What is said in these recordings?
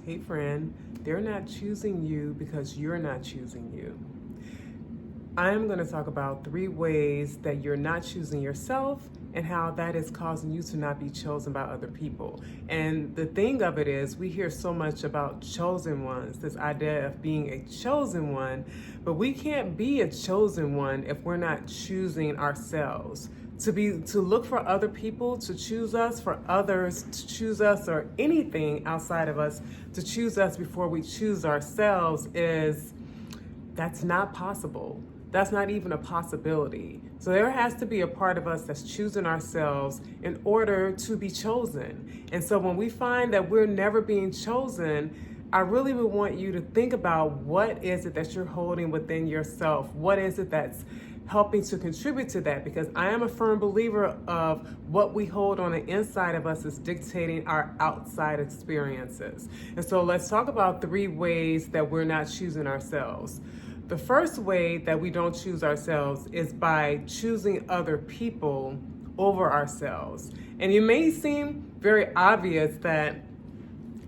Hey friend, they're not choosing you because you're not choosing you. I'm going to talk about 3 ways that you're not choosing yourself and how that is causing you to not be chosen by other people. And the thing of it is, we hear so much about chosen ones, this idea of being a chosen one, but we can't be a chosen one if we're not choosing ourselves. To look for other people to choose us, for others to choose us, or anything outside of us to choose us before we choose ourselves that's not possible. That's not even a possibility. So there has to be a part of us that's choosing ourselves in order to be chosen. And so when we find that we're never being chosen, I really would want you to think about what is it that you're holding within yourself? What is it that's helping to contribute to that? Because I am a firm believer of what we hold on the inside of us is dictating our outside experiences. And so let's talk about 3 ways that we're not choosing ourselves. The first way that we don't choose ourselves is by choosing other people over ourselves. And it may seem very obvious that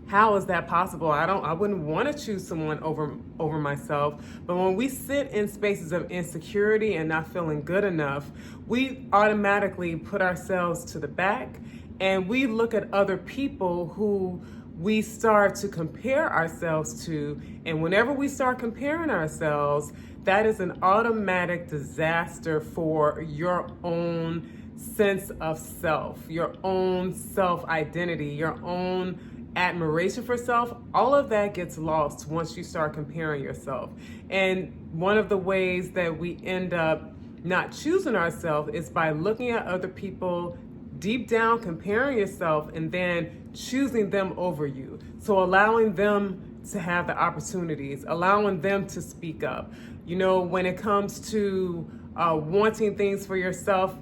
how is that possible? I wouldn't want to choose someone over myself. But when we sit in spaces of insecurity and not feeling good enough, we automatically put ourselves to the back and we look at other people who we start to compare ourselves to. And whenever we start comparing ourselves, that is an automatic disaster for your own sense of self, your own self-identity, your own admiration for self. All of that gets lost once you start comparing yourself. And one of the ways that we end up not choosing ourselves is by looking at other people, deep down comparing yourself, and then choosing them over you. So allowing them to have the opportunities, allowing them to speak up. You know, when it comes to wanting things for yourself,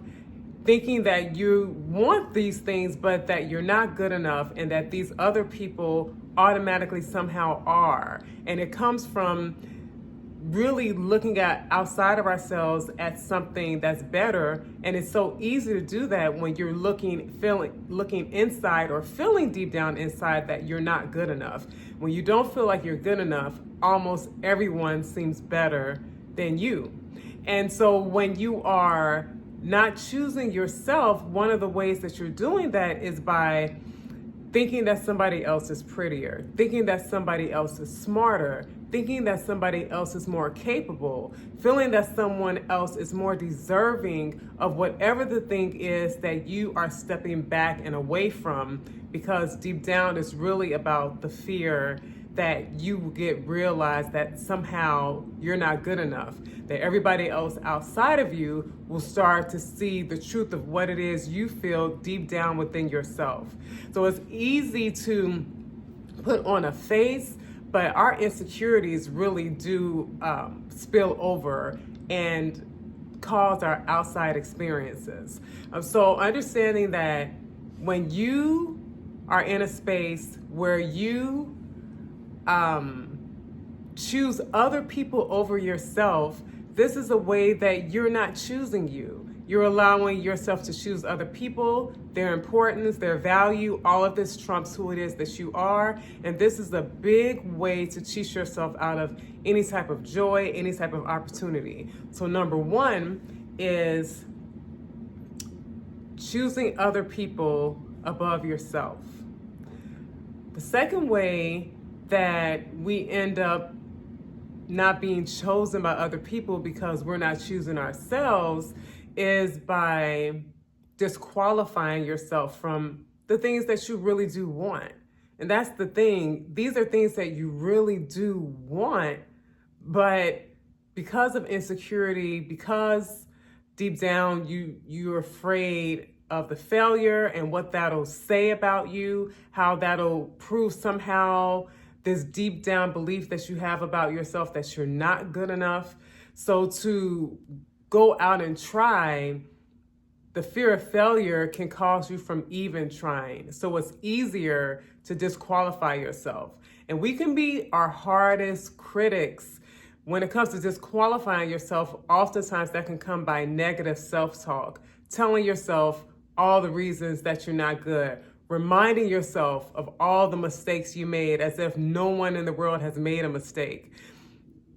thinking that you want these things, but that you're not good enough and that these other people automatically somehow are. And it comes from really looking at outside of ourselves at something that's better. And it's so easy to do that when you're looking inside or feeling deep down inside that you're not good enough. When you don't feel like you're good enough, almost everyone seems better than you. And so when you are not choosing yourself, one of the ways that you're doing that is by thinking that somebody else is prettier, thinking that somebody else is smarter, thinking that somebody else is more capable, feeling that someone else is more deserving of whatever the thing is that you are stepping back and away from, because deep down it's really about the fear that you get realized that somehow you're not good enough, that everybody else outside of you will start to see the truth of what it is you feel deep down within yourself. So it's easy to put on a face, but our insecurities really do spill over and cause our outside experiences. So understanding that when you are in a space where you choose other people over yourself, this is a way that you're not choosing you. You're allowing yourself to choose other people, their importance, their value. All of this trumps who it is that you are. And this is a big way to cheat yourself out of any type of joy, any type of opportunity. So number 1 is choosing other people above yourself. The second way that we end up not being chosen by other people because we're not choosing ourselves is by disqualifying yourself from the things that you really do want. And that's the thing. These are things that you really do want, but because of insecurity, because deep down you're afraid of the failure and what that'll say about you, how that'll prove somehow this deep down belief that you have about yourself that you're not good enough. So to go out and try, the fear of failure can cause you from even trying. So it's easier to disqualify yourself. And we can be our hardest critics when it comes to disqualifying yourself. Oftentimes that can come by negative self-talk, telling yourself all the reasons that you're not good, reminding yourself of all the mistakes you made as if no one in the world has made a mistake,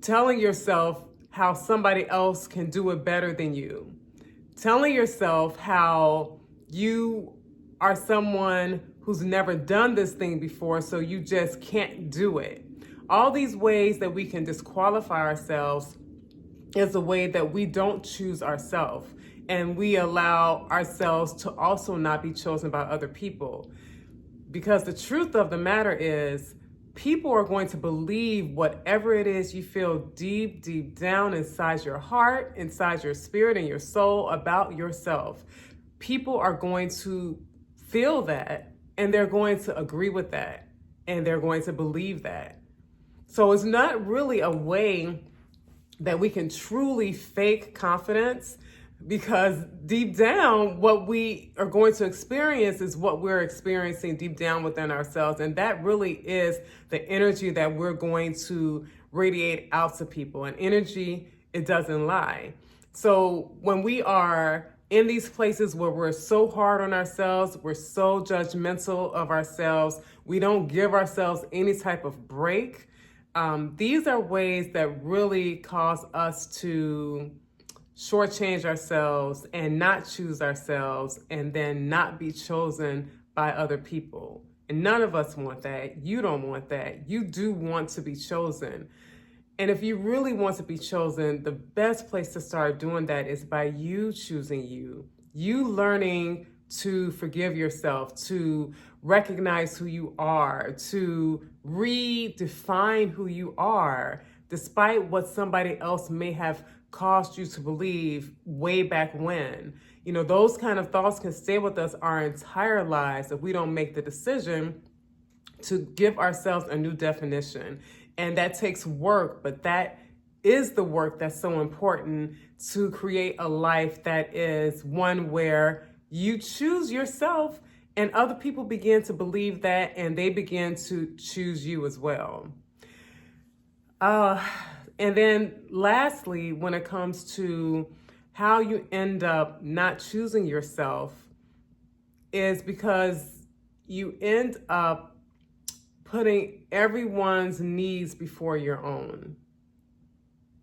telling yourself how somebody else can do it better than you, telling yourself how you are someone who's never done this thing before, so you just can't do it. All these ways that we can disqualify ourselves is a way that we don't choose ourselves, and we allow ourselves to also not be chosen by other people. Because the truth of the matter is, people are going to believe whatever it is you feel deep, deep down inside your heart, inside your spirit and your soul about yourself. People are going to feel that, and they're going to agree with that, and they're going to believe that. So it's not really a way that we can truly fake confidence, because deep down, what we are going to experience is what we're experiencing deep down within ourselves. And that really is the energy that we're going to radiate out to people. And energy, it doesn't lie. So when we are in these places where we're so hard on ourselves, we're so judgmental of ourselves, we don't give ourselves any type of break. These are ways that really cause us to shortchange ourselves and not choose ourselves, and then not be chosen by other people. And none of us want that. You don't want that. You do want to be chosen. And if you really want to be chosen, the best place to start doing that is by you choosing you. You learning to forgive yourself, to recognize who you are, to redefine who you are, despite what somebody else may have caused you to believe way back when. You know, those kind of thoughts can stay with us our entire lives if we don't make the decision to give ourselves a new definition. And that takes work, but that is the work that's so important to create a life that is one where you choose yourself, and other people begin to believe that, and they begin to choose you as well. And then lastly, when it comes to how you end up not choosing yourself, is because you end up putting everyone's needs before your own.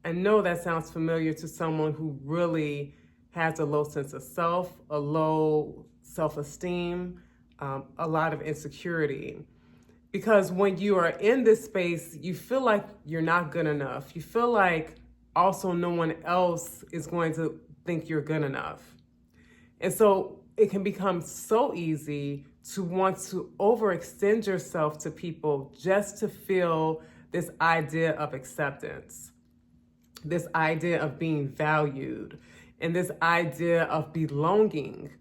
I know that sounds familiar to someone who really has a low sense of self, a low self-esteem, a lot of insecurity. Because when you are in this space, you feel like you're not good enough. You feel like also no one else is going to think you're good enough. And so it can become so easy to want to overextend yourself to people just to feel this idea of acceptance, this idea of being valued, and this idea of belonging.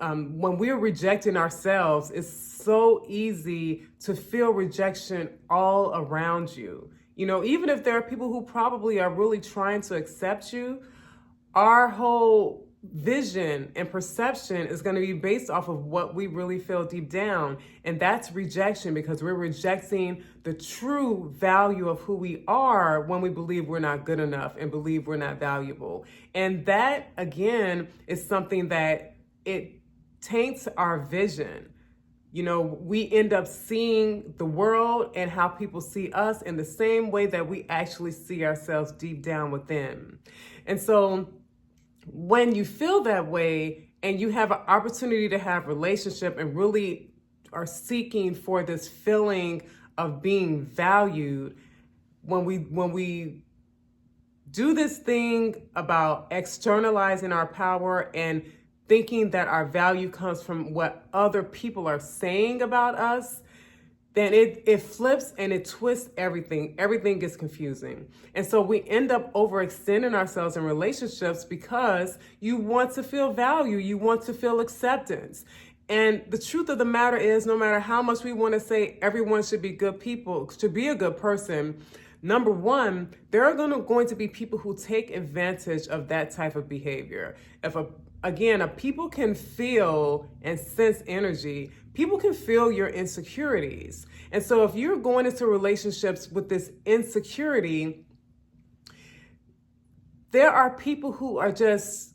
When we're rejecting ourselves, it's so easy to feel rejection all around you. You know, even if there are people who probably are really trying to accept you, our whole vision and perception is going to be based off of what we really feel deep down. And that's rejection, because we're rejecting the true value of who we are when we believe we're not good enough and believe we're not valuable. And that, again, is something that it taints our vision. You know, we end up seeing the world and how people see us in the same way that we actually see ourselves deep down within. And so when you feel that way and you have an opportunity to have relationship and really are seeking for this feeling of being valued, when we do this thing about externalizing our power and thinking that our value comes from what other people are saying about us, then it flips and it twists everything. Everything gets confusing. And so we end up overextending ourselves in relationships because you want to feel value, you want to feel acceptance. And the truth of the matter is, no matter how much we want to say everyone should be good people, to be a good person, number one, there are going to be people who take advantage of that type of behavior. If people can feel and sense energy. People can feel your insecurities. And so if you're going into relationships with this insecurity, there are people who are just,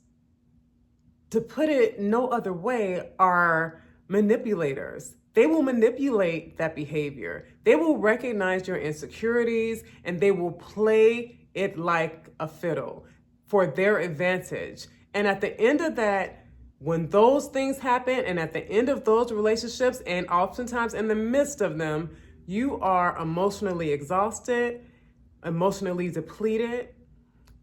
to put it no other way, are manipulators. they will manipulate that behavior. They will recognize your insecurities and they will play it like a fiddle for their advantage. And at the end of that, when those things happen, and at the end of those relationships, and oftentimes in the midst of them, you are emotionally exhausted, emotionally depleted,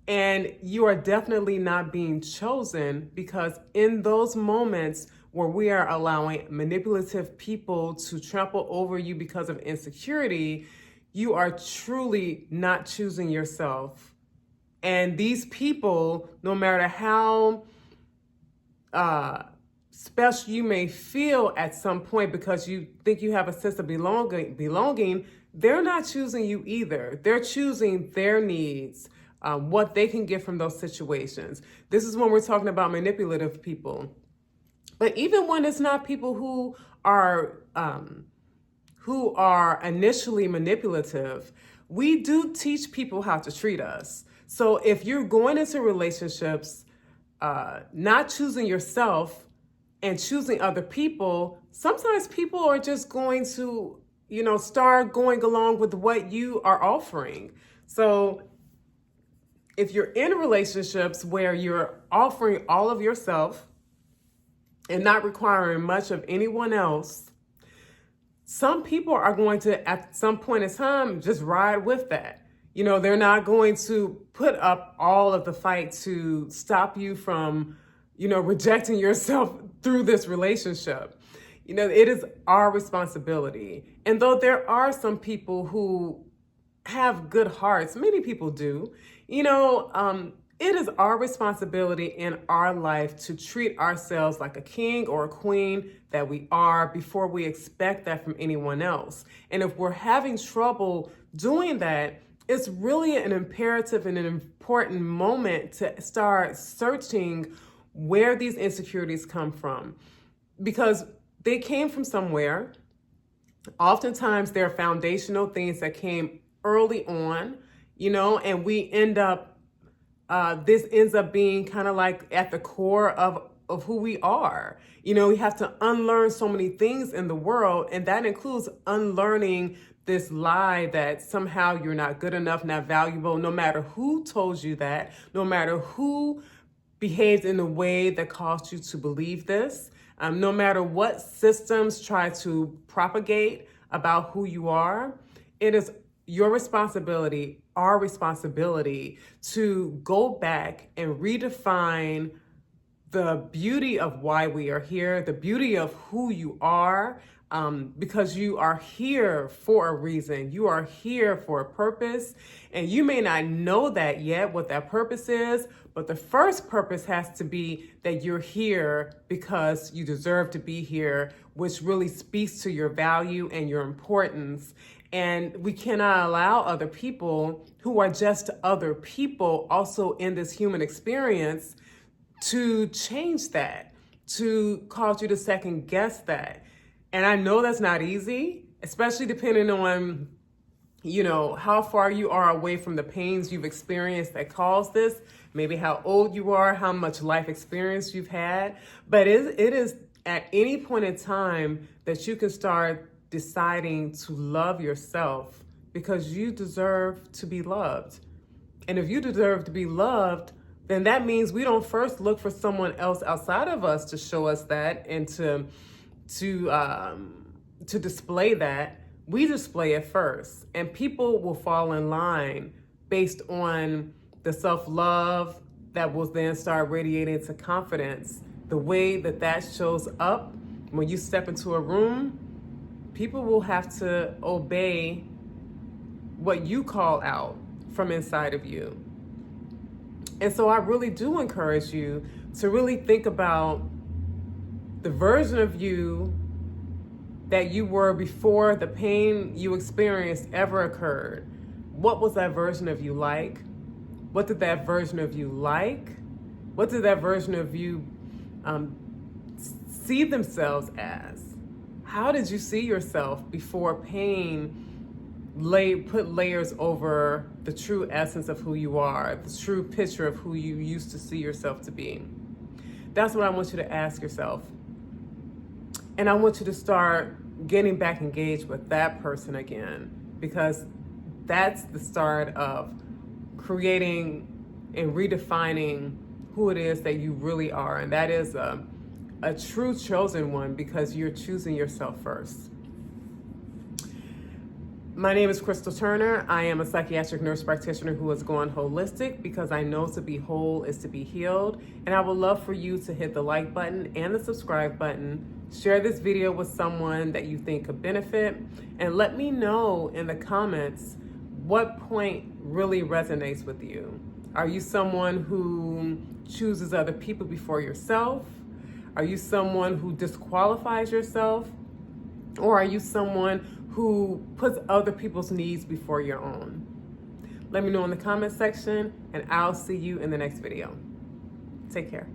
and you are definitely not being chosen, because in those moments where we are allowing manipulative people to trample over you because of insecurity, you are truly not choosing yourself. And these people, no matter how special you may feel at some point because you think you have a sense of belonging, they're not choosing you either. They're choosing their needs, what they can get from those situations. This is when we're talking about manipulative people. But even when it's not people who are initially manipulative, we do teach people how to treat us. So if you're going into relationships, not choosing yourself and choosing other people, sometimes people are just going to, start going along with what you are offering. So if you're in relationships where you're offering all of yourself and not requiring much of anyone else, some people are going to, at some point in time, just ride with that. They're not going to put up all of the fight to stop you from, rejecting yourself through this relationship. It is our responsibility. And though there are some people who have good hearts, many people do, it is our responsibility in our life to treat ourselves like a king or a queen that we are before we expect that from anyone else. And if we're having trouble doing that, it's really an imperative and an important moment to start searching where these insecurities come from, because they came from somewhere. Oftentimes they're foundational things that came early on, and we end up, this ends up being kind of like at the core of who we are. We have to unlearn so many things in the world, and that includes unlearning this lie that somehow you're not good enough, not valuable, no matter who told you that, no matter who behaved in a way that caused you to believe this, no matter what systems try to propagate about who you are. It is your responsibility, our responsibility, to go back and redefine the beauty of why we are here, the beauty of who you are, because you are here for a reason. You are here for a purpose, and you may not know that yet, what that purpose is, but the first purpose has to be that you're here because you deserve to be here, which really speaks to your value and your importance. And we cannot allow other people who are just other people also in this human experience to change that, to cause you to second guess that. And I know that's not easy, especially depending on, how far you are away from the pains you've experienced that caused this, maybe how old you are, how much life experience you've had. But it is at any point in time that you can start deciding to love yourself, because you deserve to be loved. And if you deserve to be loved, then that means we don't first look for someone else outside of us to show us that and to display that. We display it first, and people will fall in line based on the self-love that will then start radiating to confidence. The way that shows up when you step into a room, people will have to obey what you call out from inside of you. And so I really do encourage you to really think about the version of you that you were before the pain you experienced ever occurred. What was that version of you like? What did that version of you like? What did that version of you see themselves as? How did you see yourself before pain put layers over the true essence of who you are, the true picture of who you used to see yourself to be? That's what I want you to ask yourself. And I want you to start getting back engaged with that person again, because that's the start of creating and redefining who it is that you really are. And that is a true chosen one, because you're choosing yourself first. My name is Crystal Turner. I am a psychiatric nurse practitioner who has gone holistic, because I know to be whole is to be healed. And I would love for you to hit the like button and the subscribe button. Share this video with someone that you think could benefit. And let me know in the comments what point really resonates with you. Are you someone who chooses other people before yourself? Are you someone who disqualifies yourself? Or are you someone who puts other people's needs before your own? Let me know in the comment section, and I'll see you in the next video. Take care.